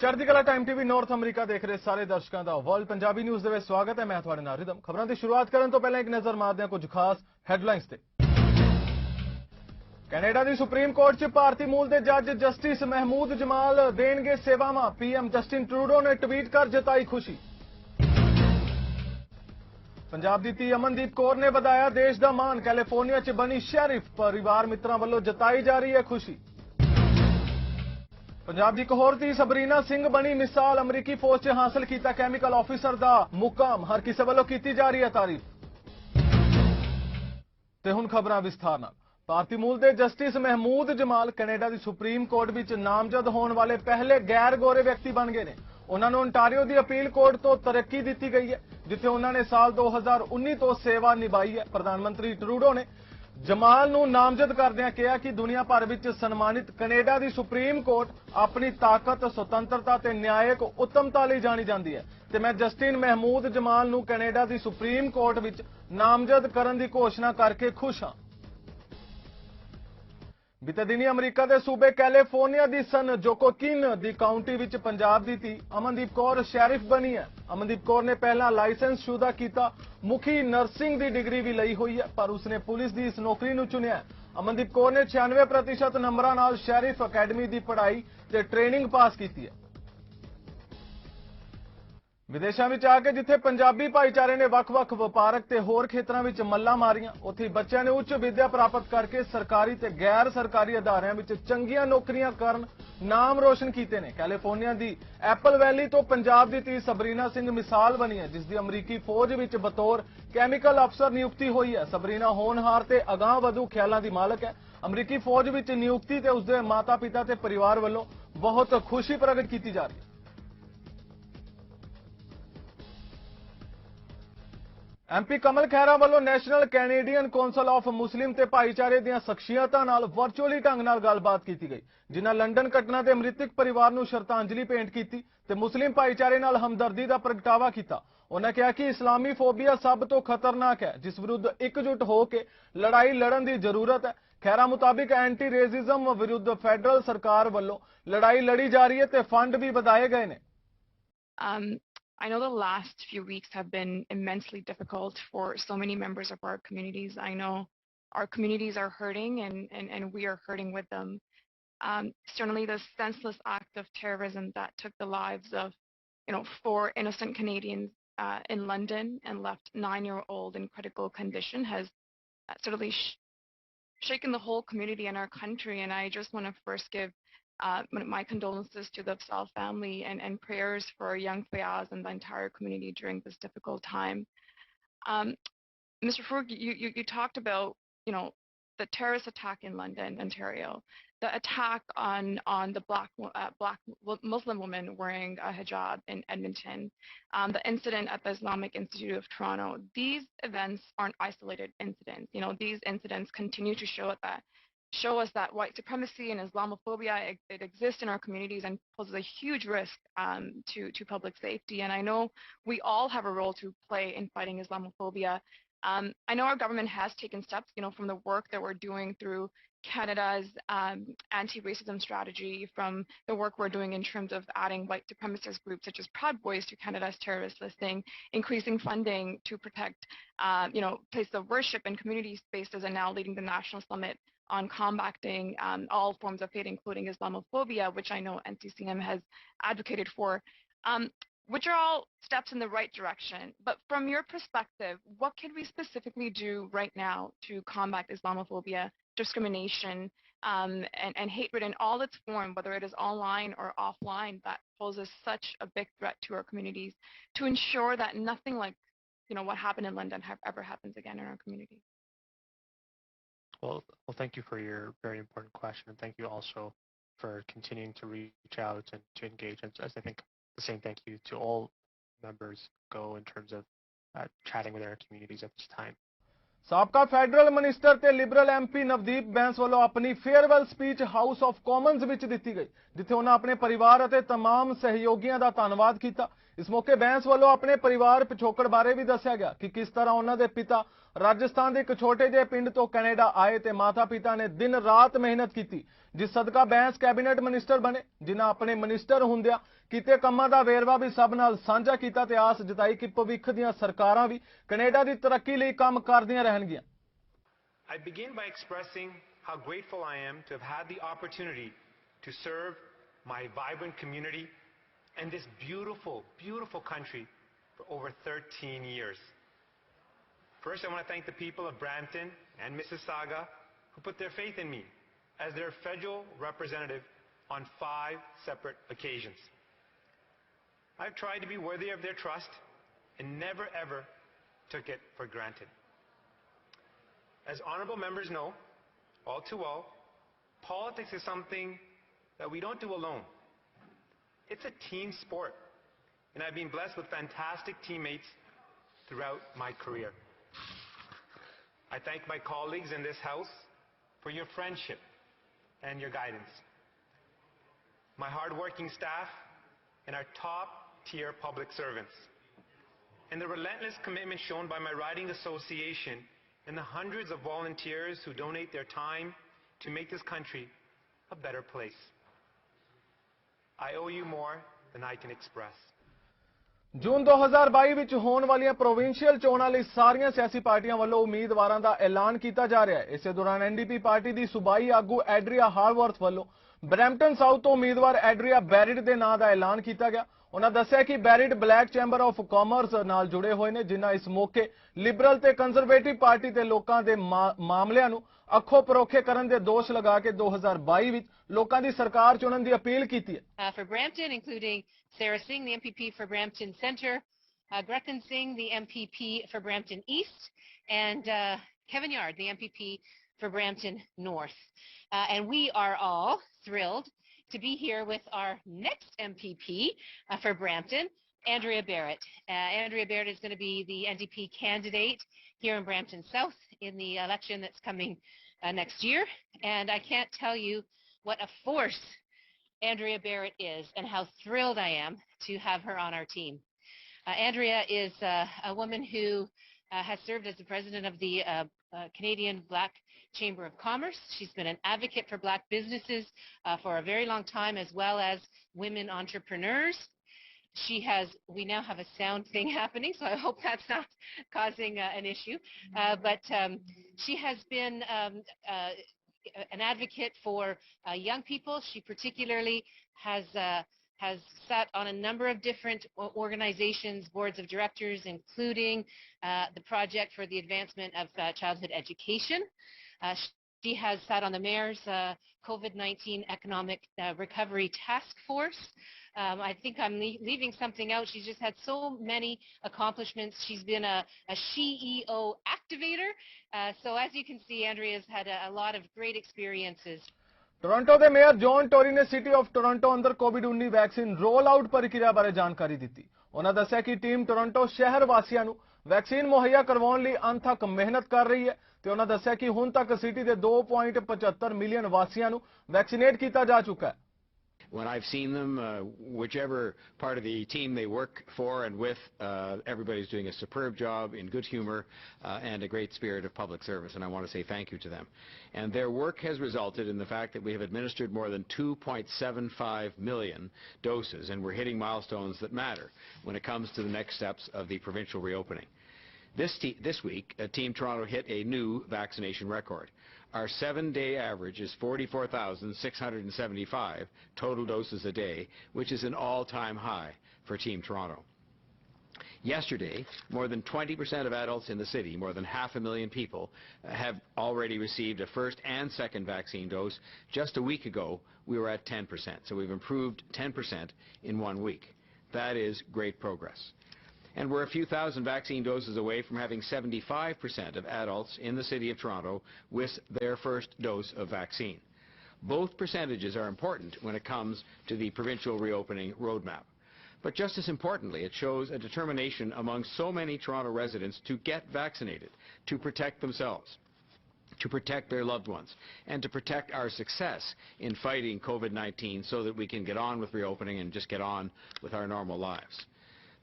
Chardikla time TV north अमरीका देख रहे सारे दर्शकों का वर्ल्ड पंजाबी न्यूज़ ਦੇ ਵਿੱਚ स्वागत है। मैं ਤੁਹਾਡੇ ਨਾਲ ਰਿਦਮ। ਖਬਰਾਂ ਦੀ ਸ਼ੁਰੂਆਤ ਕਰਨ ਤੋਂ ਪਹਿਲਾਂ ਇੱਕ ਨਜ਼ਰ ਮਾਰਦੇ ਹਾਂ ਕੁਝ ਖਾਸ ਹੈਡਲਾਈਨਸ ਤੇ। ਕੈਨੇਡਾ ਦੀ ਸੁਪਰੀਮ ਕੋਰਟ 'ਚ ਭਾਰਤੀ ਮੂਲ ਦੇ ਜੱਜ ਜਸਟਿਸ ਮਹਿਮੂਦ ਜਮਾਲ ਦੇਣਗੇ ਸੇਵਾਵਾਂ। ਪੀਐਮ ਜਸਟਿਨ ਟਰੂਡੋ ਨੇ ਟਵੀਟ ਕਰ ਜਤਾਈ ਖੁਸ਼ੀ। ਪੰਜਾਬ ਦੀ ਧੀ ਅਮਨਦੀਪ ਕੌਰ ਨੇ ਵਧਾਇਆ ਦੇਸ਼ ਦਾ ਮਾਣ। ਕੈਲੀਫੋਰਨੀਆ 'ਚ ਬਣੀ ਸ਼ੈਰਿਫ। ਪਰਿਵਾਰ ਮਿੱਤਰਾਂ ਵੱਲੋਂ ਜਤਾਈ ਜਾ ਰਹੀ ਹੈ ਖੁਸ਼ੀ। पंजाब की एक होर धी सबरीना सिंह बनी मिसाल। अमरीकी फौज च हासिल किया कैमिकल ऑफिसर का मुकाम। हर किसी वालों की जा रही है तारीफ। ते हुण खबरां विस्तार नाल। भारतीय मूल के जस्टिस महमूद जमाल कैनेडा की सुप्रीम कोर्ट में नामजद होने वाले पहले गैर गोरे व्यक्ति बन गए हैं। उन्होंने ओंटारियो की अपील कोर्ट तो तरक्की दी गई है जिथे उन्होंने साल 2019 तो सेवा निभाई है। प्रधानमंत्री ट्रूडो ने जमाल नूं नामजद करदिआं कहा कि दुनिया भर विच सन्मानित कनेडा की सुप्रीम कोर्ट अपनी ताकत स्वतंत्रता ते न्यायिक उत्तमता लई जानी जाती है ते मैं जस्टिन महमूद जमाल नूं कनेडा की सुप्रीम कोर्ट विच नामजद करन दी घोषणा करके खुश हां। बीते दिनी अमरीका के सूबे कैलीफोर्निया की सन जोकोकिन की काउंटी विच पंजाब की धी अमनदीप कौर शैरिफ बनी है। अमनदीप कौर ने पहला लाइसेंस शुदा किया मुखी नर्सिंग की डिग्री भी लई हुई है पर उसने पुलिस की इस नौकरी नूं चुनिया है। अमनदीप कौर ने 96% नंबरां नाल शैरिफ अकैडमी की पढ़ाई ते ट्रेनिंग पास की है। विदेशों में आके जिथे पंजाबी भाईचारे ने वख-वख वपारक ते होर खेतरां विच मल्लां मारियां उत्थे बच्चों ने उच्च विद्या प्राप्त करके सरकारी ते गैर सरकारी अदारियां विच चंगियां नौकरियां करन नाम रोशन कीते ने। कैलीफोर्निया दी एप्पल वैली तो पंजाब दी धी सबरीना सिंह मिसाल बनी है जिसकी अमरीकी फौज विच बतौर कैमिकल अफसर नियुक्ति हुई है। सबरीना होनहार ते अगाह वधू ख्यालां दी मालक है। अमरीकी फौज विच नियुक्ति ते उसके माता पिता ते परिवार वालों बहुत खुशी प्रगट की जा रही है। एमपी कमल खैरा वालों national Canadian council of Muslim ते भाईचारे दीआं शख्सियतां नाल वर्चुअली ढंग नाल गलबात की गई जिन्हां लंडन घटना ते मृतक परिवार नूं श्रद्धांजलि भेंट की ते मुस्लिम भाईचारे नाल हमदर्दी का प्रगटावा किया। उन्होंने कहा कि इस्लामी फोबिया सब तो खतरनाक है जिस विरुद्ध एकजुट होकर लड़ाई लड़न की जरूरत है। खैरा मुताबिक एंटी रेसिज्म विरुद्ध फैडरल सरकार वालों लड़ाई लड़ी जा रही है ते फंड भी वधाए गए ने। I know the last few weeks have been immensely difficult for so many members of our communities. I know our communities are hurting and we are hurting with them. Certainly the senseless act of terrorism that took the lives of, 4 innocent Canadians in London and left 9-year-old in critical condition has certainly shaken the whole community in our country. And I just want to first give my condolences to the Afsal family and prayers for young Fayaz and the entire community during this difficult time. Mr. Farouk, you talked about, the terrorist attack in London, Ontario, the attack on the black Muslim woman wearing a hijab in Edmonton, the incident at the Islamic Institute of Toronto. These events aren't isolated incidents. These incidents continue to show us that white supremacy and Islamophobia it exists in our communities and poses a huge risk to public safety. And I know we all have a role to play in fighting Islamophobia. I know our government has taken steps, from the work that we're doing through Canada's anti-racism strategy, from the work we're doing in terms of adding white supremacist groups such as Proud Boys to Canada's terrorist listing, increasing funding to protect, places of worship and community spaces, and now leading the National Summit on combating all forms of hate, including Islamophobia, which I know NCCM has advocated for, which are all steps in the right direction. But from your perspective, what can we specifically do right now to combat Islamophobia, discrimination, and hatred in all its form, whether it is online or offline, that poses such a big threat to our communities, to ensure that nothing like, what happened in London ever happens again in our community? Well, thank you for your very important question, and thank you also for continuing to reach out and to engage. And as I think the same thank you to all members go in terms of chatting with our communities at this time. ਸਾਬਕਾ federal minister ਤੇ Liberal MP Navdeep Bains ਵੱਲੋਂ ਆਪਣੀ farewell speech house of Commons ਵਿੱਚ ਦਿੱਤੀ ਗਈ ਜਿੱਥੇ ਉਹਨਾਂ ਆਪਣੇ ਪਰਿਵਾਰ ਅਤੇ तमाम ਸਹਿਯੋਗੀਆਂ ਦਾ ਧੰਨਵਾਦ ਕੀਤਾ। ਇਸ ਮੌਕੇ ਬੈਂਸ ਵੱਲੋਂ ਆਪਣੇ ਪਰਿਵਾਰ ਪਿਛੋਕੜ ਬਾਰੇ ਵੀ ਦੱਸਿਆ ਗਿਆ ਕਿ ਕਿਸ ਤਰ੍ਹਾਂ ਉਹਨਾਂ ਦੇ ਪਿਤਾ ਰਾਜਸਥਾਨ ਦੇ ਇੱਕ ਛੋਟੇ ਜਿਹੇ ਪਿੰਡ ਤੋਂ ਕੈਨੇਡਾ ਆਏ ਤੇ ਮਾਤਾ ਪਿਤਾ ਨੇ ਦਿਨ ਰਾਤ ਮਿਹਨਤ ਕੀਤੀ, ਜਿਸ ਸਦਕਾ ਬੈਂਸ ਕੈਬਨਿਟ ਮਿਨਿਸਟਰ ਬਣੇ, ਜਿਨ੍ਹਾਂ ਆਪਣੇ ਮਿਨਿਸਟਰ ਹੁੰਦਿਆਂ ਕੀਤੇ ਕੰਮਾਂ ਦਾ ਵੇਰਵਾ ਵੀ ਸਭ ਨਾਲ ਸਾਂਝਾ ਕੀਤਾ ਤੇ ਆਸ ਜਤਾਈ ਕਿ ਭਵਿੱਖ ਦੀਆਂ ਸਰਕਾਰਾਂ ਵੀ ਕੈਨੇਡਾ ਦੀ ਤਰੱਕੀ ਲਈ ਕੰਮ ਕਰਦੀਆਂ ਰਹਿਣਗੀਆਂ। I begin by expressing how grateful I am to have had the opportunity to serve my vibrant community and this beautiful, beautiful country for over 13 years. First, I want to thank the people of Brampton and Mississauga who put their faith in me as their federal representative on 5 separate occasions. I've tried to be worthy of their trust and never ever took it for granted. As honorable members know, all too well, politics is something that we don't do alone. It's a team sport, and I've been blessed with fantastic teammates throughout my career. I thank my colleagues in this House for your friendship and your guidance. My hard-working staff and our top-tier public servants, and the relentless commitment shown by my riding association and the hundreds of volunteers who donate their time to make this country a better place. I owe you more than I can express. ਜੂਨ 2022 ਵਿੱਚ ਹੋਣ ਵਾਲੀਆਂ provincial ਚੋਣਾਂ ਲਈ ਸਾਰੀਆਂ ਸਿਆਸੀ ਪਾਰਟੀਆਂ ਵੱਲੋਂ ਉਮੀਦਵਾਰਾਂ ਦਾ ਐਲਾਨ ਕੀਤਾ ਜਾ ਰਿਹਾ ਹੈ। ਇਸੇ ਦੌਰਾਨ ਐਨਡੀਪੀ ਪਾਰਟੀ ਦੀ ਸੂਬਾਈ ਆਗੂ ਐਡਰੀਆ ਹਾਰਵਰਥ ਵੱਲੋਂ ਬਰੈਂਪਟਨ ਸਾਊਥ ਤੋਂ ਉਮੀਦਵਾਰ ਐਡਰੀਆ ਬੈਰਿਟ ਦੇ ਨਾਂ ਦਾ ਐਲਾਨ ਕੀਤਾ ਗਿਆ। ਉਹਨਾਂ ਦੱਸਿਆ ਕਿ ਬੈਰਿਟ ਬਲੈਕ ਚੈਂਬਰ ਆਫ ਕਾਮਰਸ ਨਾਲ ਜੁੜੇ ਹੋਏ ਨੇ, ਜਿਨ੍ਹਾਂ ਇਸ ਮੌਕੇ ਲਿਬਰਲ ਤੇ ਕੰਜ਼ਰਵੇਟਿਵ ਪਾਰਟੀ ਤੇ ਲੋਕਾਂ ਦੇ ਮਾਮਲਿਆਂ ਨੂੰ ਅੱਖੋਂ ਪਰੋਖੇ ਕਰਨ ਦੇ ਦੋਸ਼ ਲਗਾ ਕੇ 2022 ਵਿੱਚ ਲੋਕਾਂ ਦੀ ਸਰਕਾਰ ਚੁਣਨ ਦੀ ਅਪੀਲ ਕੀਤੀ ਹੈ। For Brampton, including Sarah Singh, the MPP for Brampton Centre, Gretchen Singh, the MPP for Brampton East, and Kevin Yard, the MPP for Brampton North. And we are all thrilled to be here with our next MPP for Brampton, Andrea Barrett. Andrea Barrett is going to be the NDP candidate here in Brampton South in the election that's coming next year. And I can't tell you what a force Andrea Barrett is and how thrilled I am to have her on our team. Andrea is a woman who has served as the president of the Canadian Black Chamber of Commerce. She's been an advocate for black businesses for a very long time, as well as women entrepreneurs. We now have a sound thing happening, so I hope that's not causing an issue. But she has been an advocate for young people. She particularly has sat on a number of different organizations, boards of directors, including the Project for the Advancement of Childhood Education. She has sat on the Mayor's COVID-19 Economic Recovery Task Force. I think I'm leaving something out. She's just had so many accomplishments. She's been a CEO activator. So as you can see, Andrea's had a lot of great experiences. Toronto ਦੇ mayor John Tory ਨੇ city of Toronto ਅੰਦਰ ਕੋਵਿਡ-19 vaccine role out ਪ੍ਰਕਿਰਿਆ ਬਾਰੇ ਜਾਣਕਾਰੀ ਦਿੱਤੀ। ਉਹਨਾਂ ਦੱਸਿਆ ਕਿ ਟੀਮ ਟੋਰਾਂਟੋ ਸ਼ਹਿਰ ਵਾਸੀਆਂ ਨੂੰ ਵੈਕਸੀਨ ਮੁਹੱਈਆ ਕਰਵਾਉਣ ਲਈ ਅਣਥੱਕ ਮਿਹਨਤ ਕਰ ਰਹੀ ਹੈ ਤੇ ਉਹਨਾਂ ਦੱਸਿਆ ਕਿ ਹੁਣ ਤੱਕ ਸਿਟੀ ਦੇ 2.75 ਮਿਲੀਅਨ ਵਾਸੀਆਂ ਨੂੰ ਵੈਕਸੀਨੇਟ ਕੀਤਾ ਜਾ ਚੁੱਕਾ ਹੈ। When I've seen them, whichever part of the team they work for and with, everybody's doing a superb job in good humor and a great spirit of public service, and I want to say thank you to them. And their work has resulted in the fact that we have administered more than 2.75 million doses, and we're hitting milestones that matter when it comes to the next steps of the provincial reopening. This week, Team Toronto hit a new vaccination record. Our 7-day average is 44,675 total doses a day, which is an all-time high for Team Toronto. Yesterday, more than 20% of adults in the city, more than 500,000 people, have already received a first and second vaccine dose. Just a week ago, we were at 10%, so we've improved 10% in 1 week. That is great progress. And we're a few thousand vaccine doses away from having 75% of adults in the City of Toronto with their first dose of vaccine. Both percentages are important when it comes to the provincial reopening roadmap. But just as importantly, it shows a determination among so many Toronto residents to get vaccinated, to protect themselves, to protect their loved ones, and to protect our success in fighting COVID-19 so that we can get on with reopening and just get on with our normal lives.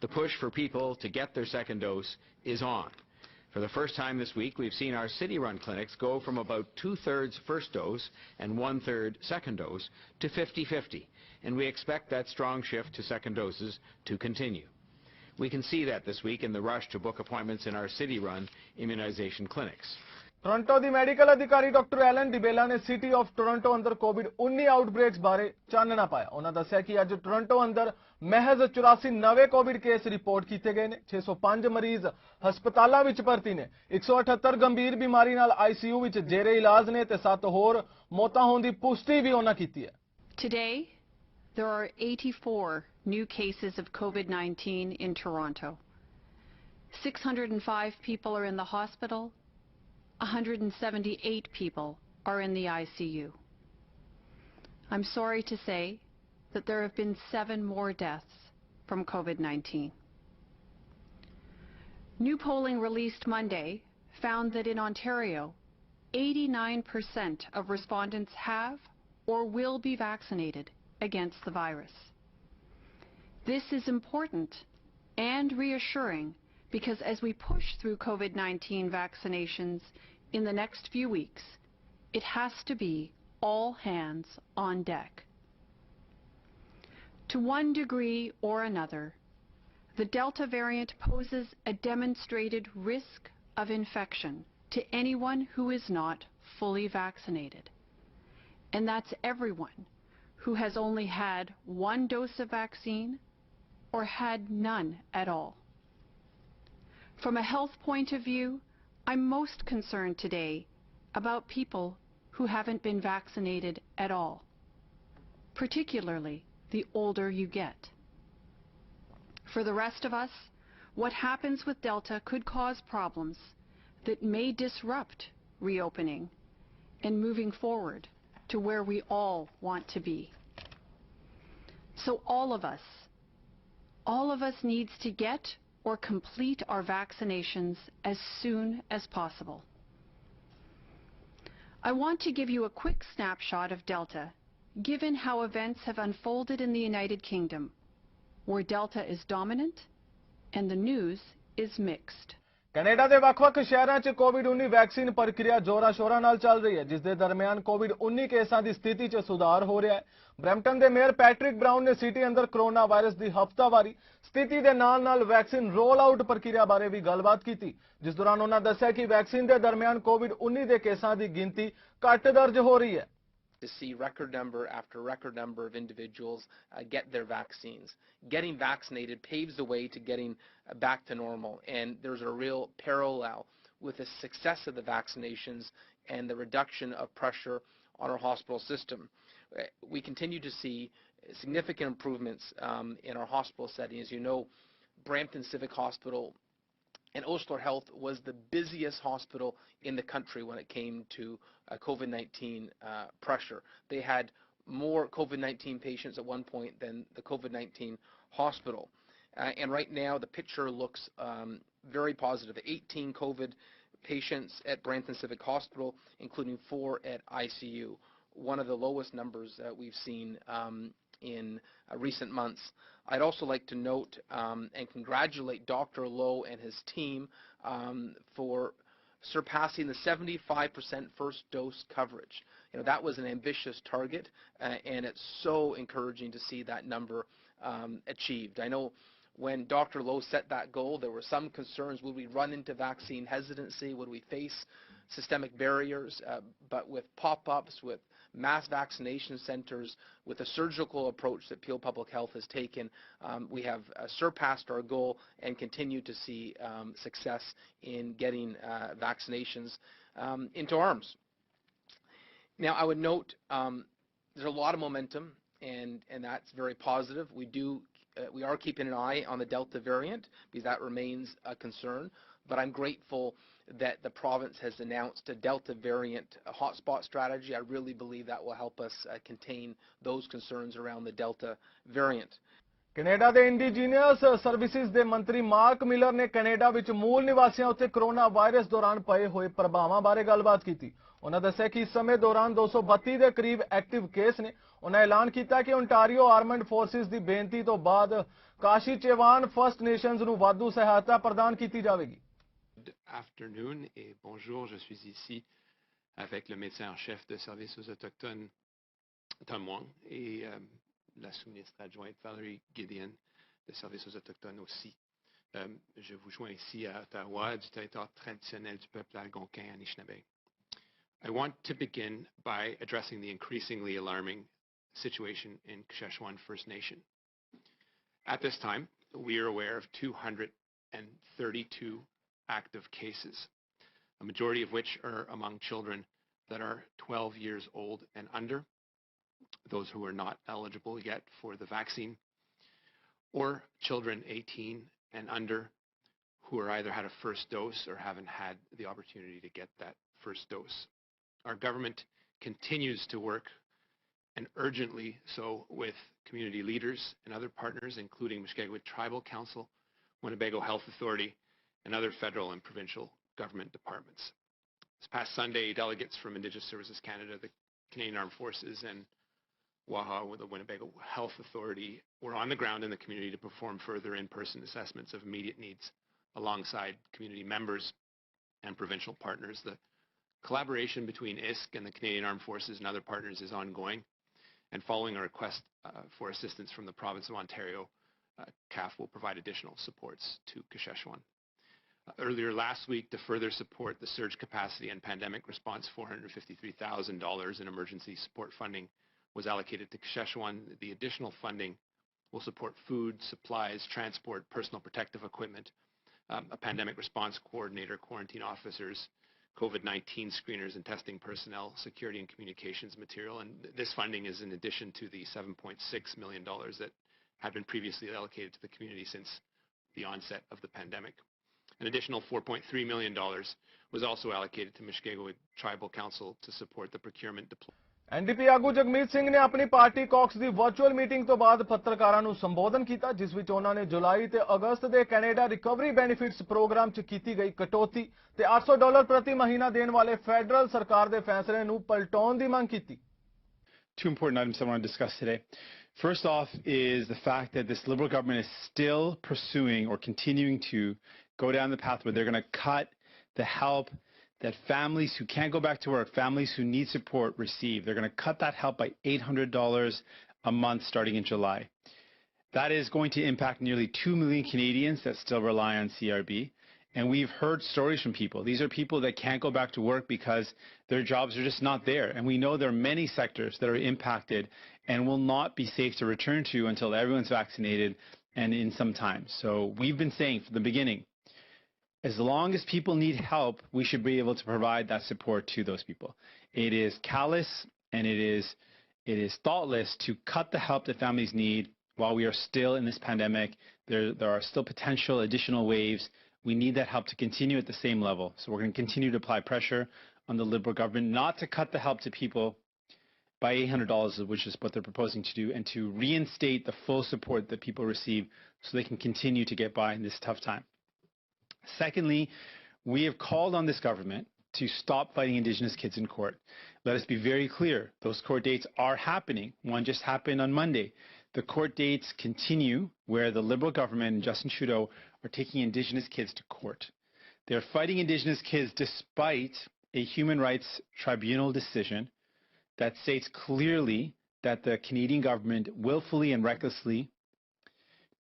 The push for people to get their second dose is on. For the first time this week, we've seen our city-run clinics go from about 2/3 first dose and 1/3 second dose to 50-50, and we expect that strong shift to second doses to continue. We can see that this week in the rush to book appointments in our city-run immunization clinics. Toronto the medical ਅਧਿਕਾਰੀ doctor Allen ਡਿਬੇਲਾ ਨੇ city of Toronto ਅੰਦਰ ਕੋਵਿਡ-19 ਆਊਟਬ੍ਰੇਕਸ ਬਾਰੇ ਚਾਨਣਾ ਪਾਇਆ। ਉਹਨਾਂ ਦੱਸਿਆ ਕਿ ਅੱਜ ਟੋਰਾਂਟੋ ਅੰਦਰ ਮਹਿਜ਼ 84 ਨਵੇਂ ਕੋਵਿਡ ਕੇਸ ਰਿਪੋਰਟ ਕੀਤੇ ਗਏ ਨੇ। 605 ਮਰੀਜ਼ ਹਸਪਤਾਲਾਂ ਵਿੱਚ ਭਰਤੀ ਨੇ। 178 ਗੰਭੀਰ ਬਿਮਾਰੀ ਨਾਲ ਆਈਸੀਯੂ ਵਿੱਚ ਜੇਰੇ ਇਲਾਜ ਨੇ ਤੇ 7 ਹੋਰ ਮੌਤਾਂ ਹੋਣ ਦੀ ਪੁਸ਼ਟੀ ਵੀ ਉਹਨਾਂ ਕੀਤੀ ਹੈ। Today, there are 84 new cases of COVID-19 in Toronto. 605 people are in the hospital. 178 people are in the ICU. I'm sorry to say that there have been 7 more deaths from COVID-19. New polling released Monday found that in Ontario, 89% of respondents have or will be vaccinated against the virus. This is important and reassuring because as we push through COVID-19 vaccinations in the next few weeks, it has to be all hands on deck. To one degree or another, the Delta variant poses a demonstrated risk of infection to anyone who is not fully vaccinated. And that's everyone who has only had 1 dose of vaccine or had none at all. From a health point of view, I'm most concerned today about people who haven't been vaccinated at all, particularly the older you get. For the rest of us, what happens with Delta could cause problems that may disrupt reopening and moving forward to where we all want to be. So all of us needs to get or complete our vaccinations as soon as possible. I want to give you a quick snapshot of Delta, given how events have unfolded in the United Kingdom, where Delta is dominant and the news is mixed. Canada ਦੇ ਵੱਖ-ਵੱਖ ਸ਼ਹਿਰਾਂ 'ਚ ਕੋਵਿਡ-19 vaccine ਪ੍ਰਕਿਰਿਆ ਜ਼ੋਰਾਂ-ਸ਼ੋਰਾਂ ਨਾਲ ਚੱਲ ਰਹੀ ਹੈ, ਜਿਸ ਦੇ ਦਰਮਿਆਨ ਕੋਵਿਡ-19 ਕੇਸਾਂ ਦੀ ਸਥਿਤੀ 'ਚ ਸੁਧਾਰ ਹੋ ਰਿਹਾ ਹੈ। ਬਰੈਂਪਟਨ ਦੇ ਮੇਅਰ ਪੈਟਰਿਕ ਬਰਾਊਨ ਨੇ ਸਿਟੀ ਅੰਦਰ ਕੋਰੋਨਾ ਵਾਇਰਸ ਦੀ ਹਫ਼ਤਾਵਾਰੀ ਸਥਿਤੀ ਦੇ ਨਾਲ-ਨਾਲ ਵੈਕਸੀਨ ਰੋਲ ਆਊਟ ਪ੍ਰਕਿਰਿਆ ਬਾਰੇ ਵੀ ਗੱਲਬਾਤ ਕੀਤੀ, ਜਿਸ ਦੌਰਾਨ ਉਹਨਾਂ ਦੱਸਿਆ ਕਿ ਵੈਕਸੀਨ ਦੇ ਦਰਮਿਆਨ ਕੋਵਿਡ-19 ਦੇ ਕੇਸਾਂ ਦੀ ਗਿਣਤੀ ਘੱਟ ਦਰਜ ਹੋ ਰਹੀ ਹੈ। To see record number after record number of individuals get their vaccines. Getting vaccinated paves the way to getting back to normal, and there's a real parallel with the success of the vaccinations and the reduction of pressure on our hospital system. We continue to see significant improvements in our hospital setting. As you know, Brampton Civic Hospital and Osler Health was the busiest hospital in the country when it came to COVID-19 pressure. They had more COVID-19 patients at one point than the COVID-19 hospital. And right now the picture looks very positive. 18 COVID patients at Brampton Civic Hospital, including 4 at ICU, one of the lowest numbers we've seen in recent months. I'd also like to note and congratulate Dr. Lowe and his team for surpassing the 75% first dose coverage. You know, that was an ambitious target, and it's so encouraging to see that number achieved. I know when Dr. Lowe set that goal, there were some concerns. Would we run into vaccine hesitancy? Would we face systemic barriers? But with pop-ups, with mass vaccination centers, with a surgical approach that Peel Public Health has taken, we have surpassed our goal and continue to see success in getting vaccinations into arms. Now, I would note there's a lot of momentum, and that's very positive. We are keeping an eye on the Delta variant because that remains a concern, but I'm grateful that the province has announced a Delta variant hotspot strategy. I really believe that will help us contain those concerns around the Delta variant. Canada ਦੇ indigenous services ਦੇ ਮੰਤਰੀ mark miller ਨੇ Canada ਵਿੱਚ ਮੂਲ ਨਿਵਾਸੀਆਂ ਉੱਤੇ corona virus ਦੌਰਾਨ ਪਏ ਹੋਏ ਪ੍ਰਭਾਵਾਂ ਬਾਰੇ ਗੱਲਬਾਤ ਕੀਤੀ। ਉਹਨਾਂ ਦੱਸਿਆ ਕਿ ਇਸ ਸਮੇਂ ਦੌਰਾਨ 232 ਦੇ ਕਰੀਬ ਐਕਟਿਵ ਕੇਸ ਨੇ। ਉਹਨਾਂ ਐਲਾਨ ਕੀਤਾ ਕਿ ਓਨਟਾਰੀਓ ਆਰਮਡ ਫੋਰਸਿਸ ਦੀ ਬੇਨਤੀ ਤੋਂ ਬਾਅਦ ਕਾਸ਼ੀ ਚੇਵਾਨ ਫਸਟ ਨੇਸ਼ਨਜ਼ ਨੂੰ ਵਾਧੂ ਸਹਾਇਤਾ ਪ੍ਰਦਾਨ ਕੀਤੀ ਜਾਵੇਗੀ। Afternoon et bonjour, je suis ici avec le médecin en chef de service aux autochtones Tom Wong et la sous-ministre adjointe Valérie Gideon de service aux autochtones aussi. Je vous joins ici à Ottawa du territoire traditionnel du peuple algonquin Anishinaabe. I want to begin by addressing the increasingly alarming situation in Szechuan First Nation. At this time, we are aware of 232 active cases, a majority of which are among children that are 12 years old and under, those who are not eligible yet for the vaccine, or children 18 and under who are either had a first dose or haven't had the opportunity to get that first dose. Our government continues to work, and urgently so, with community leaders and other partners, including Mushkegowit Tribal Council, Winnebago Health Authority, and other federal and provincial government departments. This past Sunday, delegates from Indigenous Services Canada, the Canadian Armed Forces, and WAHA, with the Winnebago Health Authority, were on the ground in the community to perform further in-person assessments of immediate needs alongside community members and provincial partners. The collaboration between ISC and the Canadian Armed Forces and other partners is ongoing, and following a request for assistance from the province of Ontario, CAF will provide additional supports to Szechuan. Earlier last week, to further support the surge capacity and pandemic response, $453,000 in emergency support funding was allocated to Szechuan. The additional funding will support food, supplies, transport, personal protective equipment, a pandemic response coordinator, quarantine officers, COVID-19 screeners and testing personnel, security and communications material. And this funding is in addition to the $7.6 million that had been previously allocated to the community since the onset of the pandemic. An additional $4.3 million was also allocated to Mushkegowit Tribal Council to support the procurement deployment. NDP ਆਗੂ ਜਗਮੀਤ ਸਿੰਘ ਨੇ ਆਪਣੀ party caucus ਦੀ virtual meeting ਤੋਂ ਬਾਅਦ ਪੱਤਰਕਾਰਾਂ ਨੂੰ ਸੰਬੋਧਨ ਕੀਤਾ, ਜਿਸ ਵਿੱਚ ਉਹਨਾਂ ਨੇ ਜੁਲਾਈ ਤੇ ਅਗਸਤ ਦੇ ਕੈਨੇਡਾ ਰਿਕਵਰੀ ਬੈਨੀਫਿਟਸ ਪ੍ਰੋਗਰਾਮ 'ਚ ਕੀਤੀ ਗਈ ਕਟੌਤੀ ਤੇ $800 ਪ੍ਰਤੀ ਮਹੀਨਾ ਦੇਣ ਵਾਲੇ ਫੈਡਰਲ ਸਰਕਾਰ ਦੇ ਫੈਸਲੇ ਨੂੰ ਪਲਟਾਉਣ ਦੀ ਮੰਗ ਕੀਤੀ। Two important items I want to discuss today. First off is the fact that this Liberal government is still pursuing or continuing to go down the path where they're going to cut the help that families who can't go back to work, families who need support, receive. They're going to cut that help by $800 a month starting in July. That is going to impact nearly 2 million Canadians that still rely on CRB. And we've heard stories from people. These are people that can't go back to work because their jobs are just not there. And we know there are many sectors that are impacted and will not be safe to return to until everyone's vaccinated and in some time. So we've been saying from the beginning, as long as people need help, we should be able to provide that support to those people. It is callous and it is thoughtless to cut the help that families need while we are still in this pandemic. There are still potential additional waves. We need that help to continue at the same level. So we're going to continue to apply pressure on the Liberal government not to cut the help to people by $800, which is what they're proposing to do, and to reinstate the full support that people receive so they can continue to get by in this tough time. Secondly, we have called on this government to stop fighting Indigenous kids in court. Let us be very clear. Those court dates are happening. One just happened on Monday. The court dates continue where the Liberal government and Justin Trudeau are taking Indigenous kids to court. They are fighting Indigenous kids despite a Human Rights Tribunal decision that states clearly that the Canadian government willfully and recklessly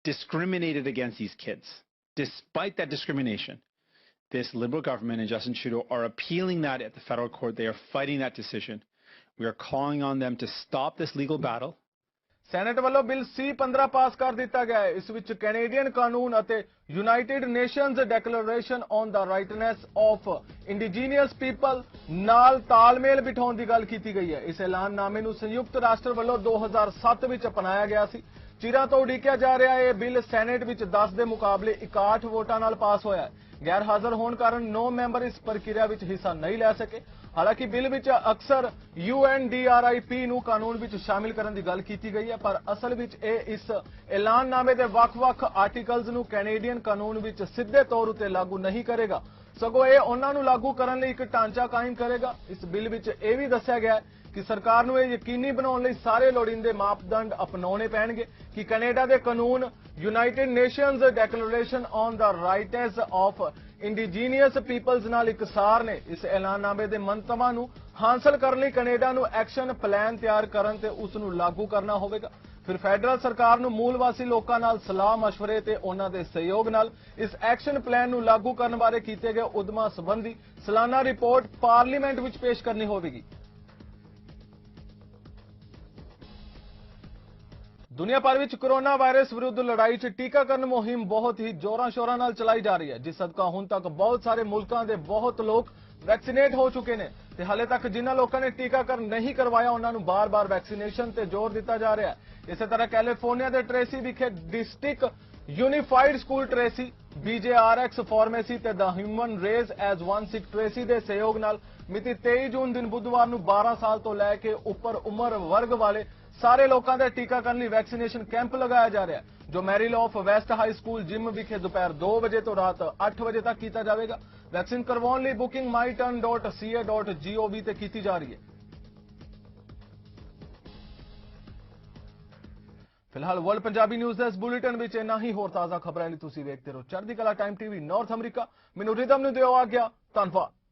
discriminated against these kids. Despite that discrimination, this Liberal government and Justin Trudeau are appealing that at the federal court. They are fighting that decision. We are calling on them to stop this legal battle. Senate ਵੱਲੋਂ bill C-15 pass ਕਰ ਦਿੱਤਾ ਗਿਆ ਹੈ। ਇਸ ਵਿੱਚ Canadian ਕਾਨੂੰਨ ਅਤੇ United Nations Declaration on the Rightness of Indigenous People ਨਾਲ ਤਾਲਮੇਲ ਬਿਠਾਉਣ ਦੀ ਗੱਲ ਕੀਤੀ ਗਈ ਹੈ। ਇਸ ਐਲਾਨਨਾਮੇ ਨੂੰ ਸੰਯੁਕਤ ਰਾਸ਼ਟਰ ਵੱਲੋਂ 2007 ਵਿੱਚ ਅਪਣਾਇਆ ਗਿਆ ਸੀ। ਚਿਰਾਂ ਤੋਂ ਉਡੀਕਿਆ ਜਾ ਰਿਹਾ ਇਹ ਬਿੱਲ ਸੈਨੇਟ ਵਿੱਚ 10 ਦੇ ਮੁਕਾਬਲੇ 61 ਵੋਟਾਂ ਨਾਲ ਪਾਸ ਹੋਇਆ ਹੈ। ਗੈਰ ਹਾਜ਼ਰ ਹੋਣ ਕਾਰਨ 9 ਮੈਂਬਰ ਇਸ ਪ੍ਰਕਿਰਿਆ ਵਿੱਚ ਹਿੱਸਾ ਨਹੀਂ ਲੈ ਸਕੇ। ਹਾਲਾਂਕਿ ਬਿੱਲ ਵਿੱਚ ਅਕਸਰ UNDRIP ਨੂੰ ਕਾਨੂੰਨ ਵਿੱਚ ਸ਼ਾਮਿਲ ਕਰਨ ਦੀ ਗੱਲ ਕੀਤੀ ਗਈ ਹੈ, ਪਰ ਅਸਲ ਵਿੱਚ ਇਹ ਇਸ ਐਲਾਨਨਾਮੇ ਦੇ ਵੱਖ-ਵੱਖ ਆਰਟੀਕਲਸ ਨੂੰ ਕੈਨੇਡੀਅਨ ਕਾਨੂੰਨ ਵਿੱਚ ਸਿੱਧੇ ਤੌਰ ਉੱਤੇ ਲਾਗੂ ਨਹੀਂ ਕਰੇਗਾ, ਸਗੋਂ ਇਹ ਉਹਨਾਂ ਨੂੰ ਲਾਗੂ ਕਰਨ ਲਈ ਇੱਕ ਢਾਂਚਾ ਕਾਇਮ ਕਰੇਗਾ। ਇਸ ਬਿੱਲ ਵਿੱਚ ਇਹ ਵੀ ਦੱਸਿਆ ਗਿਆ ਹੈ ਕਿ ਸਰਕਾਰ ਨੂੰ ਇਹ ਯਕੀਨੀ ਬਣਾਉਣ ਲਈ ਸਾਰੇ ਲੋੜੀਂਦੇ ਮਾਪਦੰਡ ਅਪਣਾਉਣੇ ਪੈਣਗੇ ਕਿ ਕੈਨੇਡਾ ਦੇ ਕਾਨੂੰਨ United Nations Declaration on the Rights of Indigenous Peoples ਨਾਲ ਇਕਸਾਰ ਨੇ। ਇਸ ਐਲਾਨਨਾਮੇ ਦੇ ਮੰਤਵਾਂ ਨੂੰ ਹਾਸਲ ਕਰਨ ਲਈ ਕੈਨੇਡਾ ਨੂੰ ਐਕਸ਼ਨ ਪਲਾਨ ਤਿਆਰ ਕਰਨ ਤੇ ਉਸ ਨੂੰ ਲਾਗੂ ਕਰਨਾ ਹੋਵੇਗਾ। ਫਿਰ ਫੈਡਰਲ ਸਰਕਾਰ ਨੂੰ ਮੂਲ ਵਾਸੀ ਲੋਕਾਂ ਨਾਲ ਸਲਾਹ ਮਸ਼ਵਰੇ ਤੇ ਉਹਨਾਂ ਦੇ ਸਹਿਯੋਗ ਨਾਲ ਇਸ ਐਕਸ਼ਨ ਪਲਾਨ ਨੂੰ ਲਾਗੂ ਕਰਨ ਬਾਰੇ ਕੀਤੇ ਗਏ ਉਦਮਾਂ ਸੰਬੰਧੀ ਸਾਲਾਨਾ ਰਿਪੋਰਟ ਪਾਰਲੀਮੈਂਟ ਵਿੱਚ ਪੇਸ਼ ਕਰਨੀ ਹੋਵੇਗੀ। ਦੁਨੀਆ ਭਰ ਵਿੱਚ ਕੋਰੋਨਾ ਵਾਇਰਸ ਵਿਰੁੱਧ ਲੜਾਈ 'ਚ ਟੀਕਾਕਰਨ ਮੁਹਿੰਮ ਬਹੁਤ ਹੀ ਜ਼ੋਰਾਂ-ਸ਼ੋਰਾਂ ਨਾਲ ਚਲਾਈ ਜਾ ਰਹੀ ਹੈ, ਜਿਸ ਸਦਕਾ ਹੁਣ ਤੱਕ ਬਹੁਤ ਸਾਰੇ ਮੁਲਕਾਂ ਦੇ ਬਹੁਤ ਲੋਕ ਵੈਕਸੀਨੇਟ ਹੋ ਚੁੱਕੇ ਨੇ ਤੇ ਹਾਲੇ ਤੱਕ ਜਿਨ੍ਹਾਂ ਲੋਕਾਂ ਨੇ ਟੀਕਾਕਰਨ ਨਹੀਂ ਕਰਵਾਇਆ ਉਹਨਾਂ ਨੂੰ ਬਾਰ-ਬਾਰ ਵੈਕਸੀਨੇਸ਼ਨ ਤੇ ਜ਼ੋਰ ਦਿੱਤਾ ਜਾ ਰਿਹਾ ਹੈ। ਇਸੇ ਤਰ੍ਹਾਂ ਕੈਲੀਫੋਰਨੀਆ ਦੇ ਟ੍ਰੇਸੀ ਵਿਖੇ district unified school Tracy, BJRX pharmacy ਤੇ ਦਾ ਹਿਊਮਨ ਰੇਜ਼ ਐਜ਼ ਵਨ ਸਿਕ ਟ੍ਰੇਸੀ ਦੇ ਸਹਿਯੋਗ ਨਾਲ ਮਿਤੀ 23 ਜੂਨ ਦਿਨ ਬੁੱਧਵਾਰ ਨੂੰ 12 ਸਾਲ ਤੋਂ ਲੈ ਕੇ ਉੱਪਰ ਉਮਰ ਵਰਗ ਵਾਲੇ ਸਾਰੇ ਲੋਕਾਂ ਦੇ ਟੀਕਾਕਰਨ ਲਈ ਵੈਕਸੀਨੇਸ਼ਨ ਕੈਂਪ ਲਗਾਇਆ ਜਾ ਰਿਹਾ ਹੈ, ਜੋ ਮੈਰੀਲੌਫ ਵੈਸਟ ਹਾਈ ਸਕੂਲ ਜਿਮ ਵਿਖੇ ਦੁਪਹਿਰ 2 ਵਜੇ ਤੋਂ ਰਾਤ 8 ਵਜੇ ਤੱਕ ਕੀਤਾ ਜਾਵੇਗਾ। ਵੈਕਸੀਨ ਕਰਵਾਉਣ ਲਈ ਬੁਕਿੰਗ myturn.ca.gov ਤੇ ਕੀਤੀ ਜਾ ਰਹੀ ਹੈ। ਫਿਲਹਾਲ ਵਰਲਡ ਪੰਜਾਬੀ ਨਿਊਜ਼ ਦੇ ਇਸ ਬੁਲੇਟਿਨ ਵਿੱਚ ਇੰਨਾ ਹੀ। ਹੋਰ ਤਾਜ਼ਾ ਖਬਰਾਂ ਲਈ ਤੁਸੀਂ ਵੇਖਦੇ ਰਹੋ ਚੜ੍ਹਦੀ ਕਲਾ ਟਾਈਮ TV ਨਾਰਥ ਅਮਰੀਕਾ। ਮੈਨੂੰ ਰਿਦਮ ਨੂੰ ਦਿਓ ਆਗਿਆ। ਧੰਨਵਾਦ।